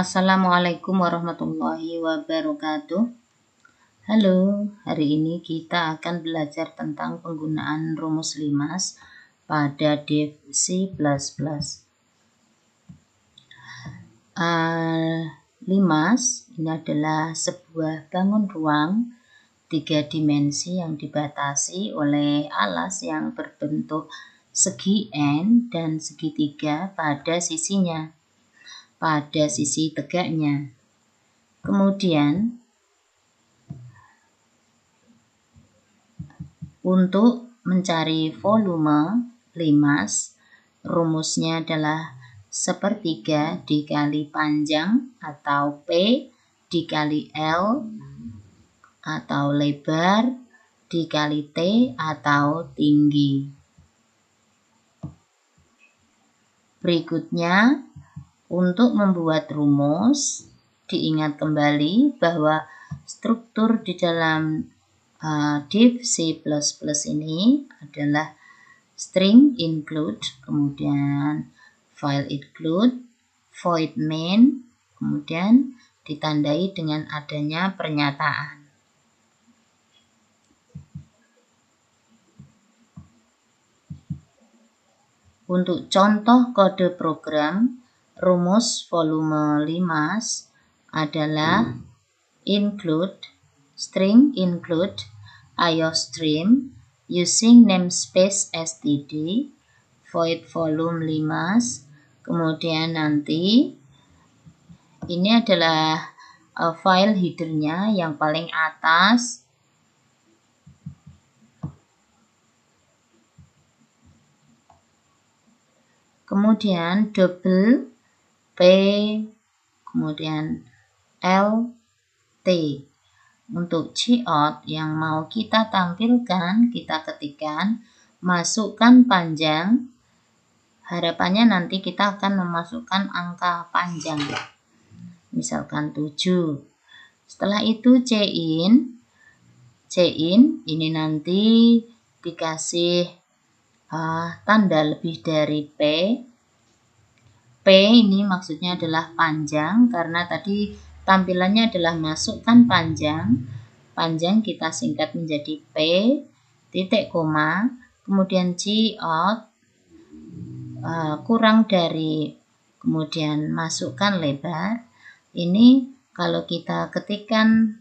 Assalamualaikum warahmatullahi wabarakatuh. Halo, hari ini kita akan belajar tentang penggunaan rumus limas pada div C++. Limas ini adalah sebuah bangun ruang 3 dimensi yang dibatasi oleh alas yang berbentuk segi N dan segitiga pada sisinya, pada sisi tegaknya. Kemudian untuk mencari volume limas, rumusnya adalah sepertiga dikali panjang atau P dikali L atau lebar dikali T atau tinggi. Berikutnya, untuk membuat rumus, diingat kembali bahwa struktur di dalam div C++ ini adalah string include, kemudian file include, void main, kemudian ditandai dengan adanya pernyataan. Untuk contoh kode program, rumus volume limas adalah include, string include iostream using namespace std, void volume limas, kemudian nanti ini adalah file headernya yang paling atas. Kemudian double P, kemudian L, T. Untuk cout yang mau kita tampilkan, kita ketikkan, masukkan panjang. Harapannya nanti kita akan memasukkan angka panjang. Misalkan 7. Setelah itu cin ini nanti dikasih tanda lebih dari P. P ini maksudnya adalah panjang, karena tadi tampilannya adalah masukkan panjang. Panjang kita singkat menjadi P, titik koma, kemudian cout, kurang dari, kemudian masukkan lebar. Ini kalau kita ketikkan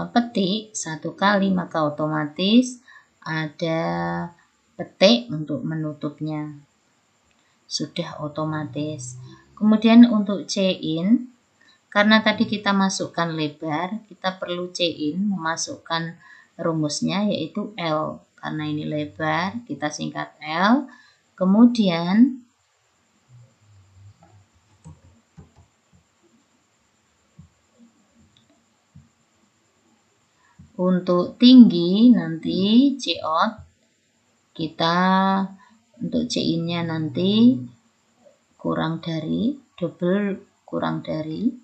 petik 1 kali, maka otomatis ada petik untuk menutupnya, sudah otomatis. Kemudian untuk cin, karena tadi kita masukkan lebar, kita perlu cin memasukkan rumusnya yaitu L. Karena ini lebar, kita singkat L. Kemudian untuk tinggi nanti cout, kita untuk cin-nya nanti kurang dari, double kurang dari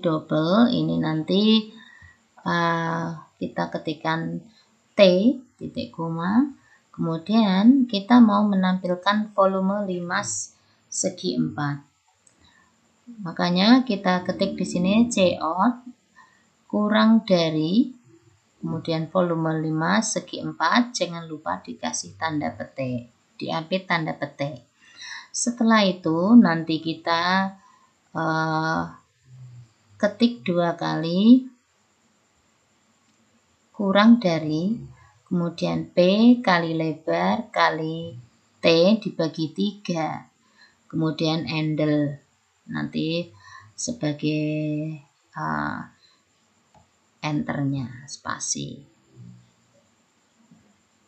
double. Ini nanti kita ketikkan T, titik koma, kemudian kita mau menampilkan volume limas segi 4. Makanya kita ketik di sini cout kurang dari, kemudian volume limas segi 4, jangan lupa dikasih tanda petik, diapit tanda petik. Setelah itu nanti kita ketik 2 kali kurang dari, kemudian P kali lebar kali T dibagi 3, kemudian handle nanti sebagai enternya, spasi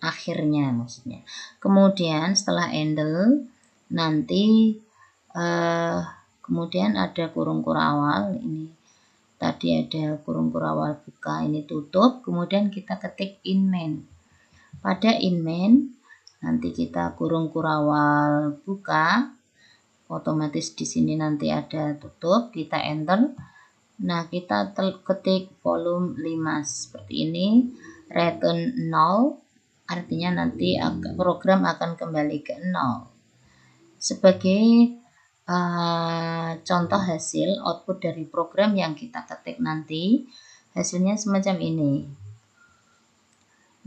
akhirnya maksudnya. Kemudian setelah handle nanti kemudian ada kurung kurawal. Ini tadi ada kurung kurawal buka, ini tutup. Kemudian kita ketik in main. Pada in main nanti kita kurung kurawal buka, otomatis di sini nanti ada tutup, kita enter. Nah, kita ketik volume limas seperti ini, return 0, artinya nanti program akan kembali ke 0. Sebagai contoh hasil output dari program yang kita ketik nanti, hasilnya semacam ini.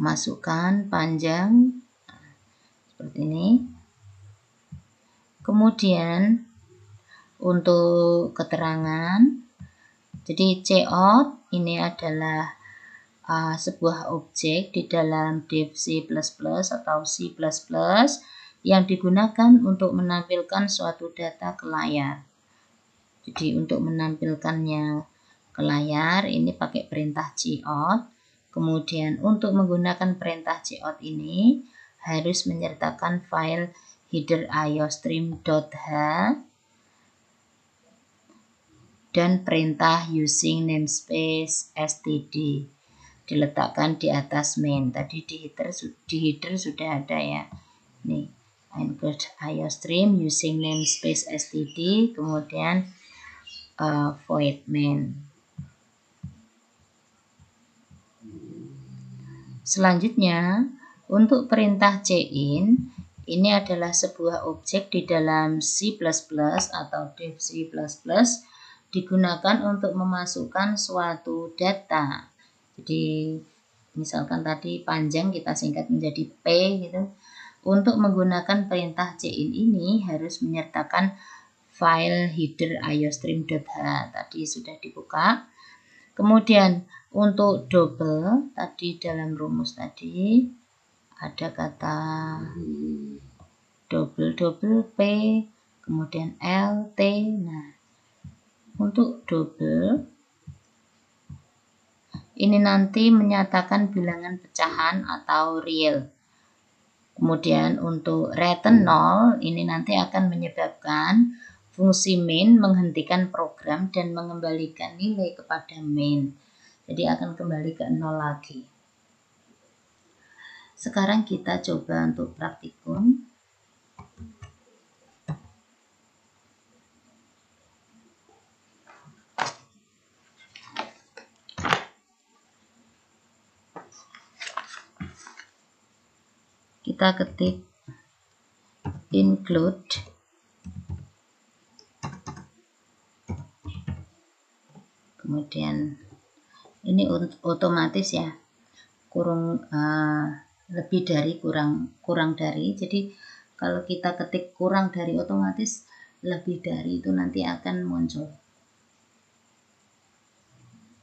Masukkan panjang seperti ini. Kemudian untuk keterangan, jadi cout ini adalah sebuah objek di dalam div C++ atau C++ yang digunakan untuk menampilkan suatu data ke layar. Jadi untuk menampilkannya ke layar ini pakai perintah cout. Kemudian untuk menggunakan perintah cout ini harus menyertakan file header iostream.h dan perintah using namespace std diletakkan di atas main. Tadi di header sudah ada ya. Nih, include iostream using namespace std, kemudian void main. Selanjutnya, untuk perintah cin, ini adalah sebuah objek di dalam C++ atau div C++, digunakan untuk memasukkan suatu data. Jadi, misalkan tadi panjang kita singkat menjadi P gitu. Untuk menggunakan perintah cin ini harus menyertakan file header iostream.h, tadi sudah dibuka. Kemudian untuk double, tadi dalam rumus tadi ada kata double P, kemudian L, T. Nah, untuk double ini nanti menyatakan bilangan pecahan atau real. Kemudian untuk return 0 ini nanti akan menyebabkan fungsi main menghentikan program dan mengembalikan nilai kepada main. Jadi akan kembali ke 0 lagi. Sekarang kita coba untuk praktikum. Kita ketik include kemudian ini otomatis ya, lebih dari kurang dari. Jadi kalau kita ketik kurang dari, otomatis lebih dari itu nanti akan muncul.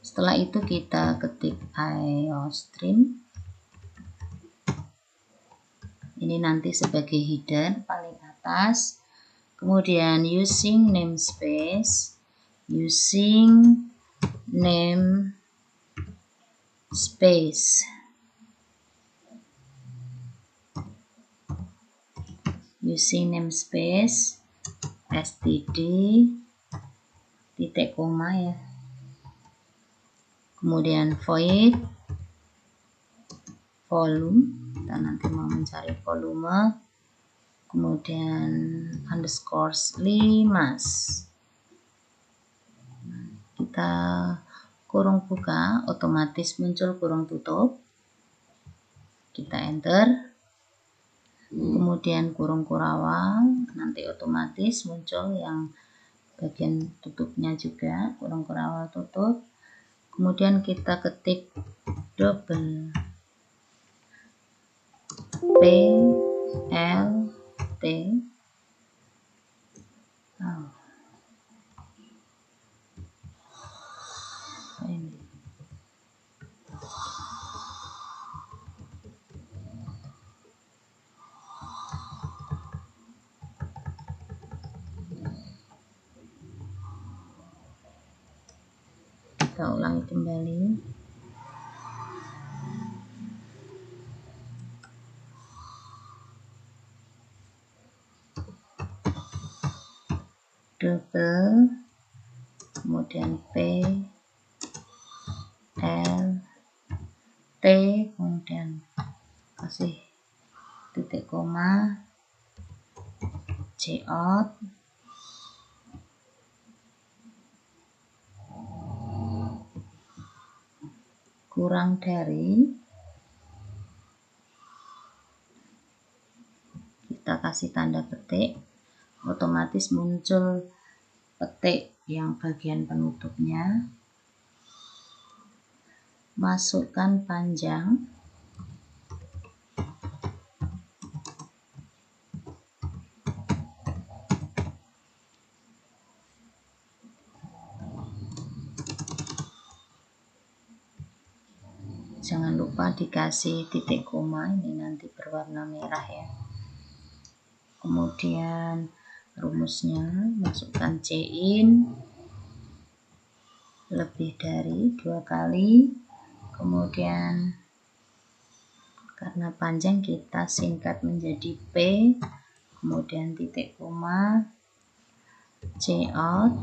Setelah itu kita ketik iostream. Ini nanti sebagai header paling atas. Kemudian using namespace, using namespace std titik koma ya. Kemudian void volume, kita nanti mau mencari volume, kemudian underscore 5. Kita kurung buka, otomatis muncul kurung tutup. Kita enter. Kemudian kurung kurawal, nanti otomatis muncul yang bagian tutupnya juga, kurung kurawal tutup. Kemudian kita ketik double P L T. Ini. Kita ulangi kembali. Double, kemudian P, L, T, kemudian kasih titik koma, cout, kurang dari, kita kasih tanda petik, otomatis muncul petik yang bagian penutupnya. Masukkan panjang. Jangan lupa dikasih titik koma, ini nanti berwarna merah ya. Kemudian rumusnya, masukkan chain lebih dari 2 kali. Kemudian karena panjang kita singkat menjadi P, kemudian titik koma, C out,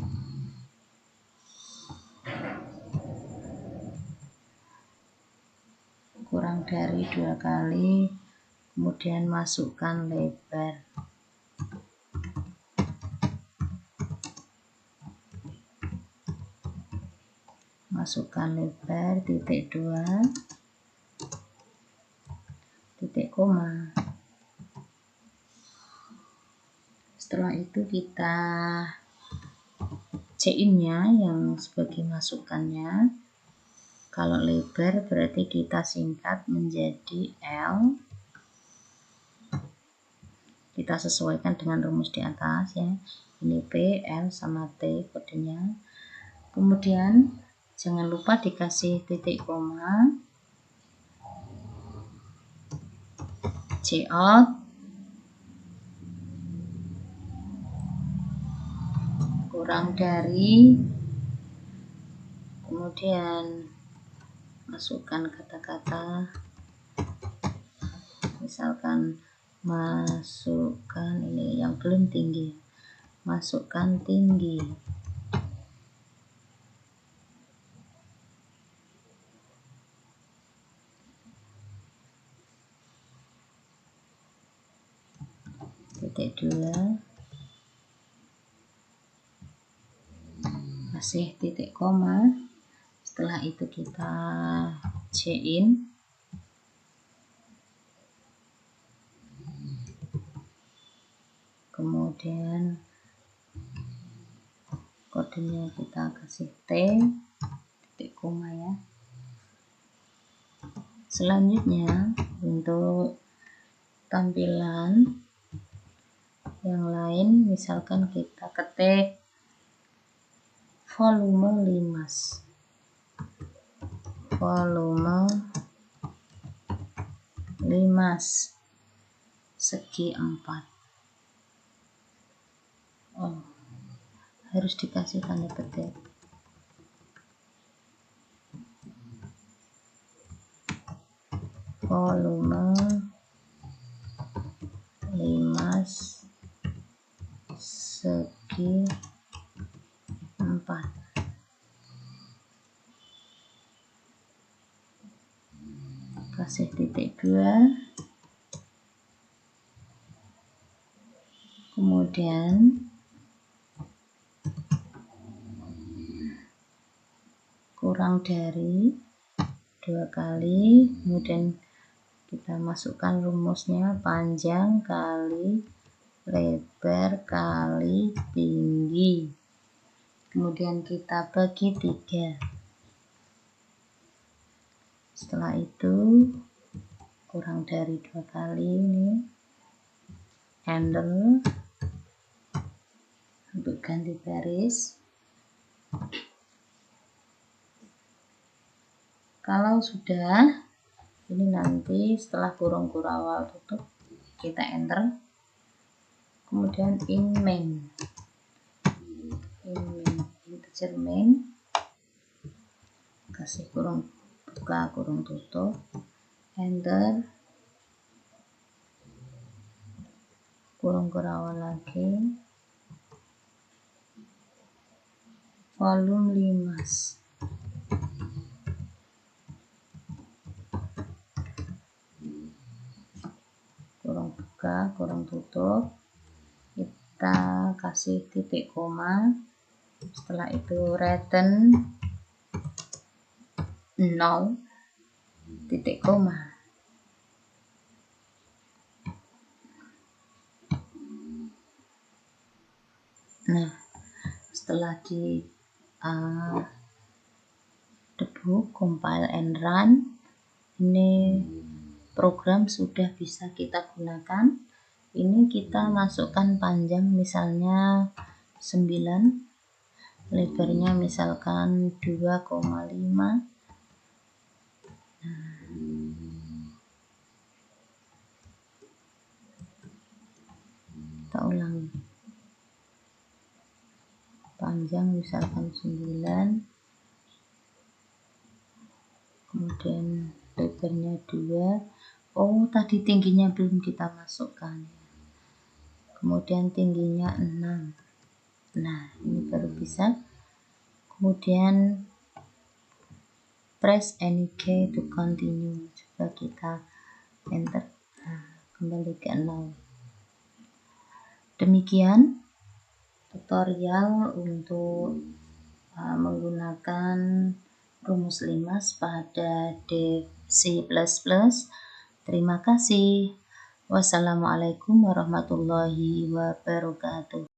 kurang dari 2 kali, kemudian masukkan lebar. Masukkan lebar, titik 2, titik koma. Setelah itu kita chain-nya yang sebagai masukannya. Kalau lebar berarti kita singkat menjadi L. Kita sesuaikan dengan rumus di atas ya. Ini P, L sama T kodenya. Kemudian jangan lupa dikasih titik koma, C out, kurang dari, kemudian masukkan kata-kata, misalkan masukkan ini yang belum tinggi, masukkan tinggi. Titik 2, kasih titik koma. Setelah itu kita chain, kemudian kodenya kita kasih T, titik koma ya. Selanjutnya untuk tampilan yang lain, misalkan kita ketik volume 5, volume 5 segi 4. Oh, harus dikasih tanda petik. Volume 5 segi 4. Kasih titik 2. Kemudian kurang dari 2 kali, kemudian kita masukkan rumusnya, panjang kali lebar kali tinggi, kemudian kita bagi 3. Setelah itu kurang dari 2 kali, ini handle untuk ganti baris. Kalau sudah, ini nanti setelah kurung kurawal tutup, kita enter, kemudian in main, integer main, kasih kurung buka kurung tutup, enter, kurung kurawal lagi, volume 5, kurung buka kurung tutup, kita kasih titik koma. Setelah itu return 0, titik koma. Nah, setelah di debug, compile and run, ini program sudah bisa kita gunakan. Ini kita masukkan panjang misalnya 9, lebarnya misalkan 2,5. Kita ulangi, panjang misalkan 9, kemudian lebarnya 2. Oh, tadi tingginya belum kita masukkan, kemudian tingginya 6. Nah, ini baru bisa. Kemudian press any key to continue. Coba kita enter. Nah, kembali ke 0. Demikian tutorial untuk menggunakan rumus 5 pada C++. Terima kasih. Wassalamualaikum warahmatullahi wabarakatuh.